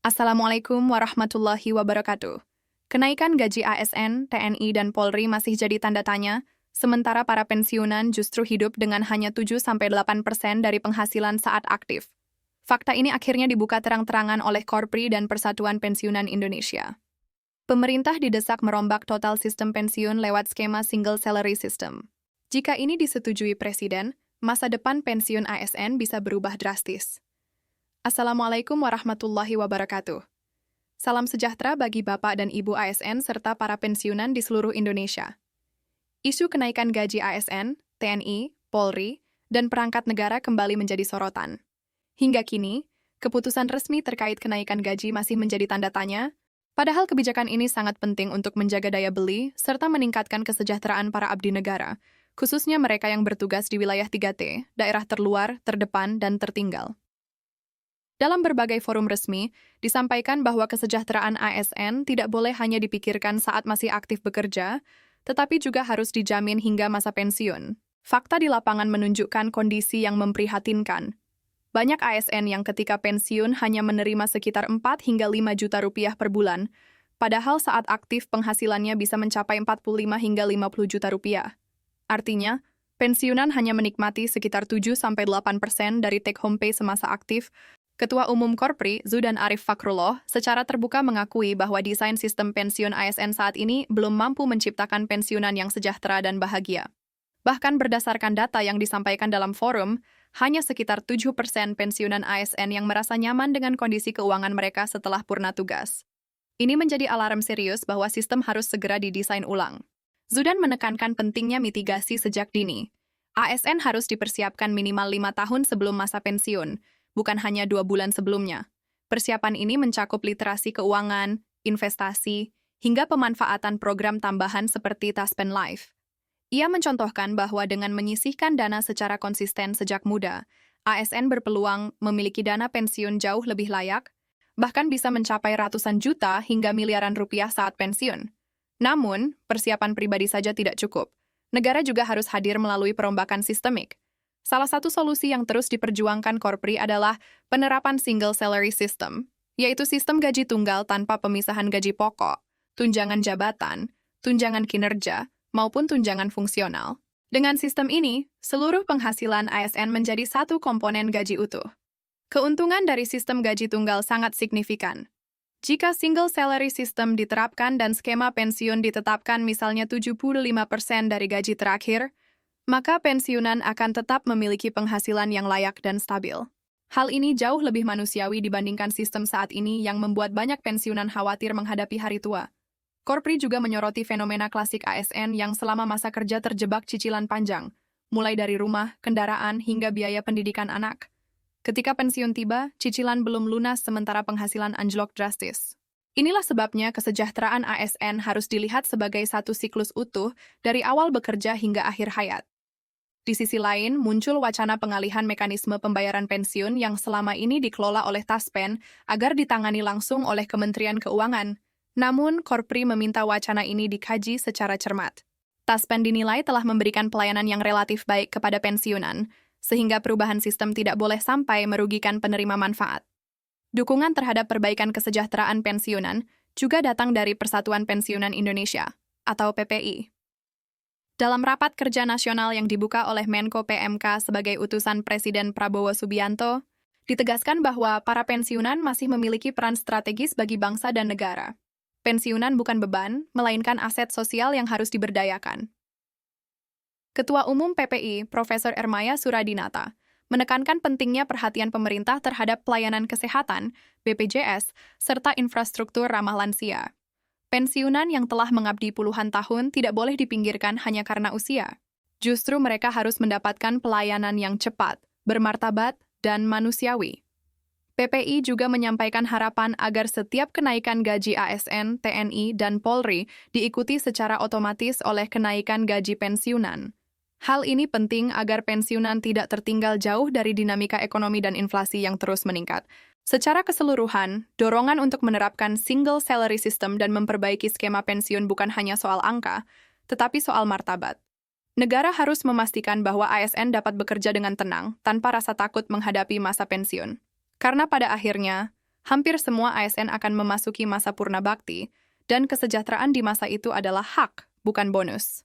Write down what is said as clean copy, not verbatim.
Assalamualaikum warahmatullahi wabarakatuh. Kenaikan gaji ASN, TNI, dan Polri masih jadi tanda tanya, sementara para pensiunan justru hidup dengan hanya 7-8% dari penghasilan saat aktif. Fakta ini akhirnya dibuka terang-terangan oleh Korpri dan Persatuan Pensiunan Indonesia. Pemerintah didesak merombak total sistem pensiun lewat skema single salary system. Jika ini disetujui Presiden, masa depan pensiun ASN bisa berubah drastis. Assalamualaikum warahmatullahi wabarakatuh. Salam sejahtera bagi Bapak dan Ibu ASN serta para pensiunan di seluruh Indonesia. Isu kenaikan gaji ASN, TNI, Polri, dan perangkat negara kembali menjadi sorotan. Hingga kini, keputusan resmi terkait kenaikan gaji masih menjadi tanda tanya, padahal kebijakan ini sangat penting untuk menjaga daya beli serta meningkatkan kesejahteraan para abdi negara, khususnya mereka yang bertugas di wilayah 3T, daerah terluar, terdepan, dan tertinggal. Dalam berbagai forum resmi, disampaikan bahwa kesejahteraan ASN tidak boleh hanya dipikirkan saat masih aktif bekerja, tetapi juga harus dijamin hingga masa pensiun. Fakta di lapangan menunjukkan kondisi yang memprihatinkan. Banyak ASN yang ketika pensiun hanya menerima sekitar 4 hingga 5 juta rupiah per bulan, padahal saat aktif penghasilannya bisa mencapai 45 hingga 50 juta rupiah. Artinya, pensiunan hanya menikmati sekitar 7-8% dari take-home pay semasa aktif. Ketua Umum Korpri, Zudan Arif Fakrullah, secara terbuka mengakui bahwa desain sistem pensiun ASN saat ini belum mampu menciptakan pensiunan yang sejahtera dan bahagia. Bahkan berdasarkan data yang disampaikan dalam forum, hanya sekitar 7% pensiunan ASN yang merasa nyaman dengan kondisi keuangan mereka setelah purna tugas. Ini menjadi alarm serius bahwa sistem harus segera didesain ulang. Zudan menekankan pentingnya mitigasi sejak dini. ASN harus dipersiapkan minimal 5 tahun sebelum masa pensiun, bukan hanya 2 bulan sebelumnya. Persiapan ini mencakup literasi keuangan, investasi, hingga pemanfaatan program tambahan seperti Taspen Life. Ia mencontohkan bahwa dengan menyisihkan dana secara konsisten sejak muda, ASN berpeluang memiliki dana pensiun jauh lebih layak, bahkan bisa mencapai ratusan juta hingga miliaran rupiah saat pensiun. Namun, persiapan pribadi saja tidak cukup. Negara juga harus hadir melalui perombakan sistemik. Salah satu solusi yang terus diperjuangkan Korpri adalah penerapan single salary system, yaitu sistem gaji tunggal tanpa pemisahan gaji pokok, tunjangan jabatan, tunjangan kinerja, maupun tunjangan fungsional. Dengan sistem ini, seluruh penghasilan ASN menjadi satu komponen gaji utuh. Keuntungan dari sistem gaji tunggal sangat signifikan. Jika single salary system diterapkan dan skema pensiun ditetapkan misalnya 75% dari gaji terakhir, maka pensiunan akan tetap memiliki penghasilan yang layak dan stabil. Hal ini jauh lebih manusiawi dibandingkan sistem saat ini yang membuat banyak pensiunan khawatir menghadapi hari tua. Korpri juga menyoroti fenomena klasik ASN yang selama masa kerja terjebak cicilan panjang, mulai dari rumah, kendaraan, hingga biaya pendidikan anak. Ketika pensiun tiba, cicilan belum lunas sementara penghasilan anjlok drastis. Inilah sebabnya kesejahteraan ASN harus dilihat sebagai satu siklus utuh dari awal bekerja hingga akhir hayat. Di sisi lain, muncul wacana pengalihan mekanisme pembayaran pensiun yang selama ini dikelola oleh Taspen agar ditangani langsung oleh Kementerian Keuangan. Namun, Korpri meminta wacana ini dikaji secara cermat. Taspen dinilai telah memberikan pelayanan yang relatif baik kepada pensiunan, sehingga perubahan sistem tidak boleh sampai merugikan penerima manfaat. Dukungan terhadap perbaikan kesejahteraan pensiunan juga datang dari Persatuan Pensiunan Indonesia, atau PPI. Dalam rapat kerja nasional yang dibuka oleh Menko PMK sebagai utusan Presiden Prabowo Subianto, ditegaskan bahwa para pensiunan masih memiliki peran strategis bagi bangsa dan negara. Pensiunan bukan beban, melainkan aset sosial yang harus diberdayakan. Ketua Umum PPI, Profesor Ermaya Suradinata, menekankan pentingnya perhatian pemerintah terhadap pelayanan kesehatan, BPJS, serta infrastruktur ramah lansia. Pensiunan yang telah mengabdi puluhan tahun tidak boleh dipinggirkan hanya karena usia. Justru mereka harus mendapatkan pelayanan yang cepat, bermartabat, dan manusiawi. PPI juga menyampaikan harapan agar setiap kenaikan gaji ASN, TNI, dan Polri diikuti secara otomatis oleh kenaikan gaji pensiunan. Hal ini penting agar pensiunan tidak tertinggal jauh dari dinamika ekonomi dan inflasi yang terus meningkat. Secara keseluruhan, dorongan untuk menerapkan single salary system dan memperbaiki skema pensiun bukan hanya soal angka, tetapi soal martabat. Negara harus memastikan bahwa ASN dapat bekerja dengan tenang, tanpa rasa takut menghadapi masa pensiun. Karena pada akhirnya, Hampir semua ASN akan memasuki masa purna bakti, dan kesejahteraan di masa itu adalah hak, bukan bonus.